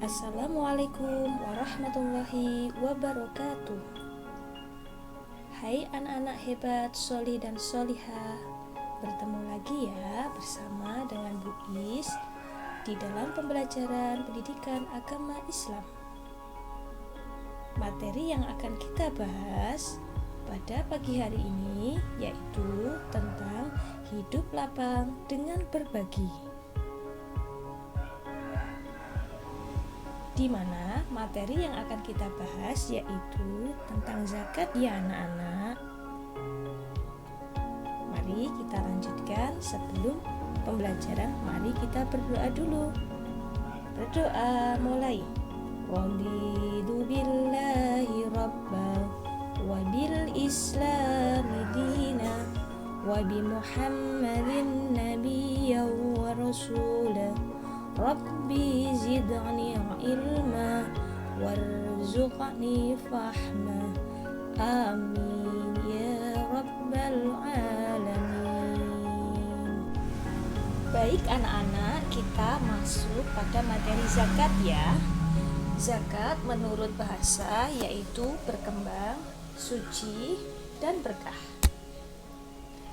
Assalamualaikum warahmatullahi wabarakatuh. Hai anak-anak hebat, soli dan solihah. Bertemu lagi ya bersama dengan Bu Is di dalam pembelajaran pendidikan agama Islam. Materi yang akan kita bahas pada pagi hari ini yaitu tentang hidup lapang dengan berbagi, di mana materi yang akan kita bahas yaitu tentang zakat ya anak-anak. Mari kita lanjutkan. Sebelum pembelajaran, mari kita berdoa dulu. Berdoa mulai. Raditu billahi rabba wa bil islami dina wa bi muhammadin nabiyya wa rasulah. Rabbi zidni ilma warzuqni fahma. Amin ya rabbal alamin. Baik anak-anak, kita masuk pada materi zakat ya. Zakat menurut bahasa yaitu berkembang, suci, dan berkah.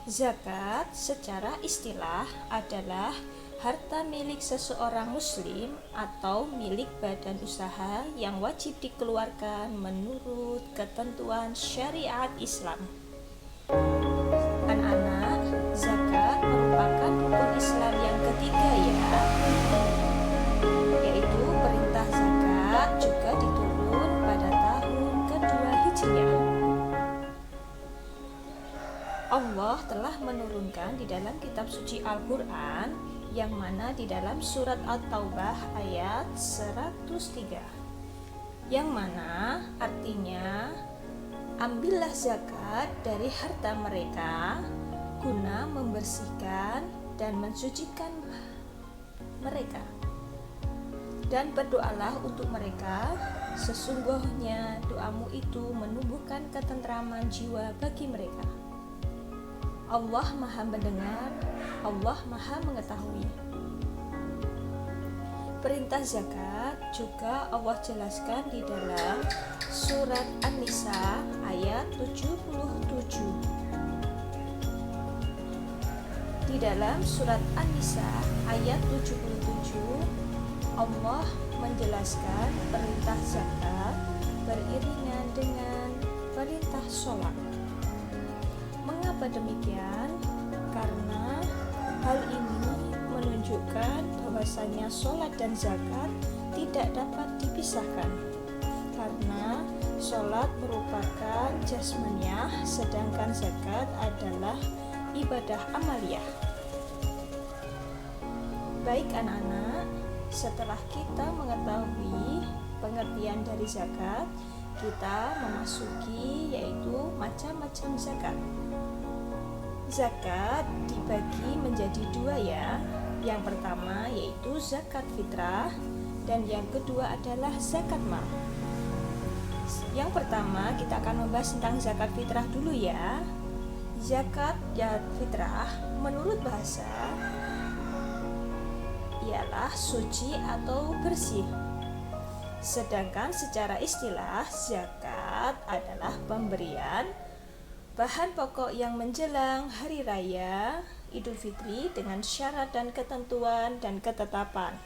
Zakat secara istilah adalah harta milik seseorang muslim atau milik badan usaha yang wajib dikeluarkan menurut ketentuan syariat Islam. Anak-anak, zakat merupakan rukun Islam yang ketiga ya, yaitu perintah zakat juga diturun pada tahun kedua Hijriah. Allah telah menurunkan di dalam kitab suci Al-Quran, yang mana di dalam surat At-Taubah ayat 103, yang mana artinya, ambillah zakat dari harta mereka guna membersihkan dan mensucikan mereka, dan berdoalah untuk mereka, sesungguhnya doamu itu menumbuhkan ketentraman jiwa bagi mereka. Allah Maha Mendengar, Allah Maha Mengetahui. Perintah zakat juga Allah jelaskan di dalam surat An-Nisa ayat 77. Di dalam surat An-Nisa ayat 77, Allah menjelaskan perintah zakat beriringan dengan perintah sholat. Mengapa demikian? Karena hal ini menunjukkan bahwasanya sholat dan zakat tidak dapat dipisahkan, karena sholat merupakan jasmaniyah, sedangkan zakat adalah ibadah amaliyah. Baik anak-anak, setelah kita mengetahui pengertian dari zakat, kita memasuki yaitu macam-macam zakat. Zakat dibagi menjadi dua ya. Yang pertama yaitu zakat fitrah, dan yang kedua adalah zakat mal. Yang pertama kita akan membahas tentang zakat fitrah dulu ya. Zakat fitrah menurut bahasa ialah suci atau bersih. Sedangkan secara istilah zakat adalah pemberian bahan pokok yang menjelang hari raya Idul Fitri dengan syarat dan ketentuan dan ketetapan.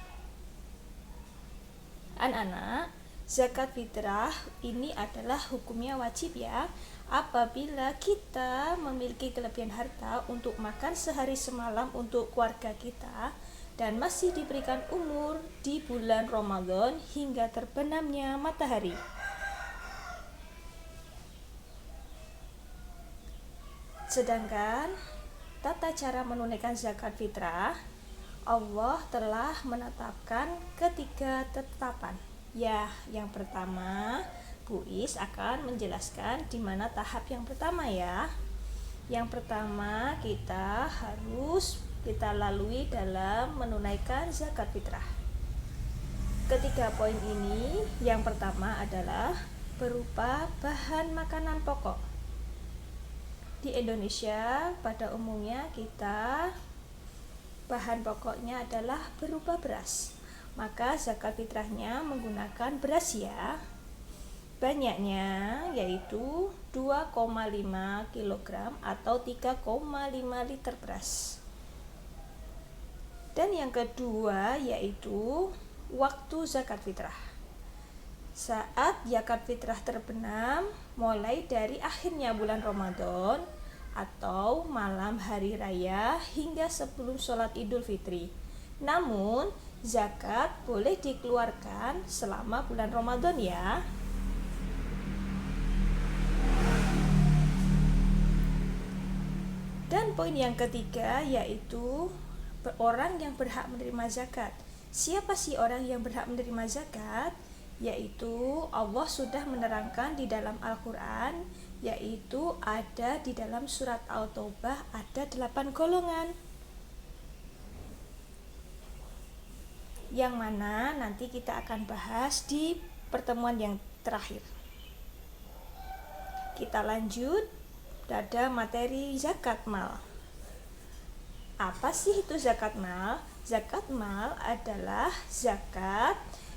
Anak-anak, zakat fitrah ini adalah hukumnya wajib ya, apabila kita memiliki kelebihan harta untuk makan sehari semalam untuk keluarga kita dan masih diberikan umur di bulan Ramadan hingga terbenamnya matahari. Sedangkan tata cara menunaikan zakat fitrah, Allah telah menetapkan ketiga ketetapan. Ya, yang pertama, Bu Is akan menjelaskan di mana tahap yang pertama ya. Yang pertama kita lalui dalam menunaikan zakat fitrah. Ketiga poin ini, yang pertama adalah berupa bahan makanan pokok. Di Indonesia pada umumnya kita bahan pokoknya adalah berupa beras. maka zakat fitrahnya menggunakan beras ya. Banyaknya yaitu 2,5 kg atau 3,5 liter beras. Dan yang kedua yaitu waktu zakat fitrah. Saat zakat fitrah terbenam mulai dari akhirnya bulan Ramadan atau malam hari raya hingga sebelum sholat Idul Fitri. Namun zakat boleh dikeluarkan selama bulan Ramadan ya. Dan poin yang ketiga yaitu orang yang berhak menerima zakat. Siapa sih orang yang berhak menerima zakat? Yaitu Allah sudah menerangkan di dalam Al-Quran, yaitu ada di dalam surat At-Taubah ada 8 golongan, yang mana nanti kita akan bahas di pertemuan yang terakhir. Kita lanjut pada materi zakat mal. Apa sih itu zakat mal? Zakat mal adalah zakat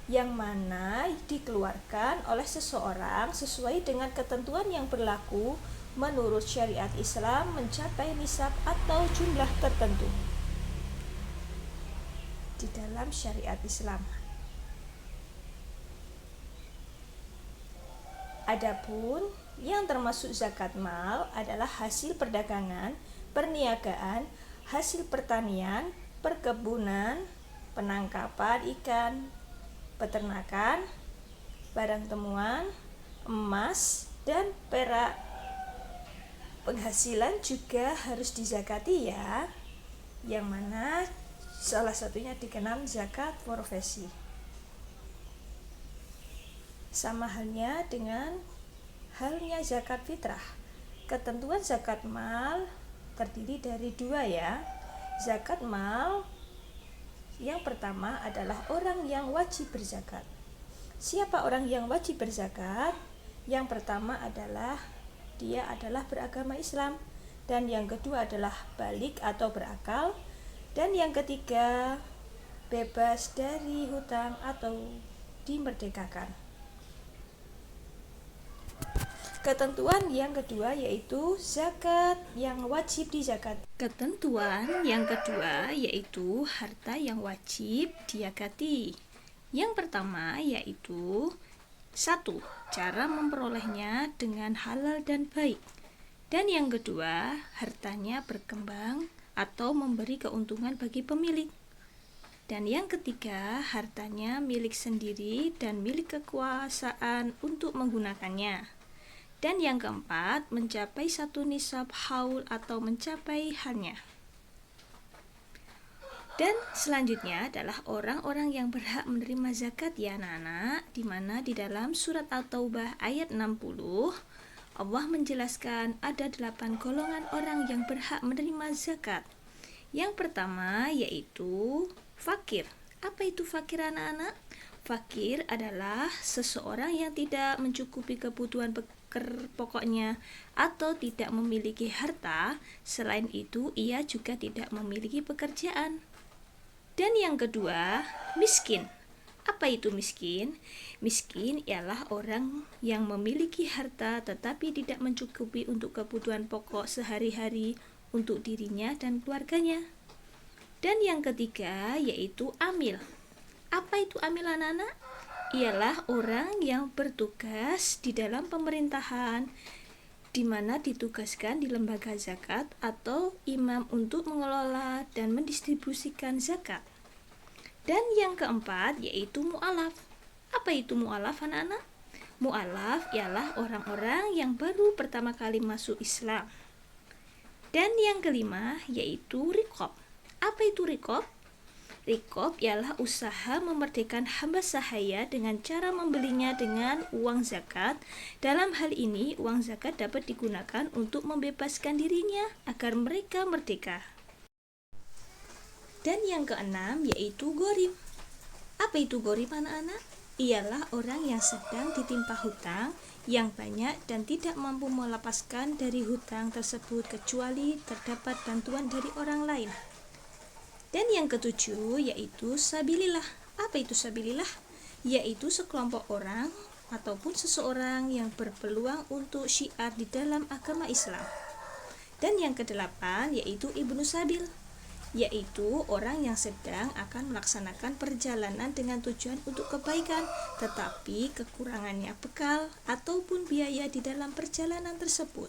yang mana dikeluarkan oleh seseorang sesuai dengan ketentuan yang berlaku menurut syariat Islam mencapai nisab atau jumlah tertentu di dalam syariat Islam. Adapun yang termasuk zakat mal adalah hasil perdagangan, perniagaan, hasil pertanian, perkebunan, penangkapan ikan, peternakan, barang temuan, emas, dan perak. Penghasilan juga harus dizakati ya, yang mana salah satunya dikenal zakat profesi. Sama halnya dengan zakat fitrah. Ketentuan zakat mal terdiri dari 2 ya. Zakat mal yang pertama adalah orang yang wajib berzakat. Siapa orang yang wajib berzakat? Yang pertama adalah dia adalah beragama Islam, dan yang kedua adalah balik atau berakal, dan yang ketiga bebas dari hutang atau dimerdekakan. Ketentuan yang kedua yaitu zakat yang wajib dizakat. Ketentuan yang kedua yaitu harta yang wajib dizakati. Yang pertama yaitu 1. Cara memperolehnya dengan halal dan baik. Dan yang kedua, hartanya berkembang atau memberi keuntungan bagi pemilik. Dan yang ketiga, hartanya milik sendiri dan milik kekuasaan untuk menggunakannya. Dan yang keempat, mencapai 1 nisab haul atau mencapai halnya. Dan selanjutnya adalah orang-orang yang berhak menerima zakat ya anak-anak, di mana di dalam surat At-Taubah ayat 60 Allah menjelaskan ada 8 golongan orang yang berhak menerima zakat. Yang pertama yaitu fakir. Apa itu fakir anak-anak? Fakir adalah seseorang yang tidak mencukupi kebutuhan pokoknya atau tidak memiliki harta. Selain itu, ia juga tidak memiliki pekerjaan. Dan yang kedua, miskin. Apa itu miskin? Miskin ialah orang yang memiliki harta tetapi tidak mencukupi untuk kebutuhan pokok sehari-hari untuk dirinya dan keluarganya. Dan yang ketiga yaitu amil. Apa itu amil anak-anak? Ialah orang yang bertugas di dalam pemerintahan, di mana ditugaskan di lembaga zakat atau imam untuk mengelola dan mendistribusikan zakat. Dan yang keempat yaitu mu'alaf. Apa itu mu'alaf anak-anak? Mu'alaf ialah orang-orang yang baru pertama kali masuk Islam. Dan yang kelima yaitu riqab. Apa itu riqab? Riqab ialah usaha memerdekakan hamba sahaya dengan cara membelinya dengan uang zakat. Dalam hal ini, uang zakat dapat digunakan untuk membebaskan dirinya agar mereka merdeka. Dan yang keenam yaitu gharib. Apa itu gharib anak-anak? Ialah orang yang sedang ditimpa hutang yang banyak dan tidak mampu melepaskan dari hutang tersebut kecuali terdapat bantuan dari orang lain. Dan yang ketujuh yaitu sabilillah. Apa itu sabilillah? Yaitu sekelompok orang ataupun seseorang yang berpeluang untuk syiar di dalam agama Islam. Dan yang kedelapan yaitu Ibnu Sabil, yaitu orang yang sedang akan melaksanakan perjalanan dengan tujuan untuk kebaikan, tetapi kekurangannya bekal ataupun biaya di dalam perjalanan tersebut.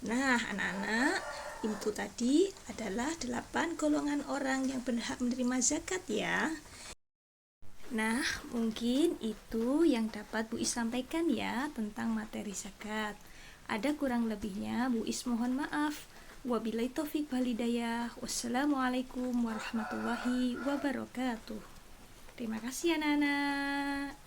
Nah, anak-anak, itu tadi adalah 8 golongan orang yang berhak menerima zakat ya. Nah, mungkin itu yang dapat Bu Is sampaikan ya tentang materi zakat. Ada kurang lebihnya, Bu Is mohon maaf. Wabillahi taufiq wal hidayah. Wassalamualaikum warahmatullahi wabarakatuh. Terima kasih anak-anak.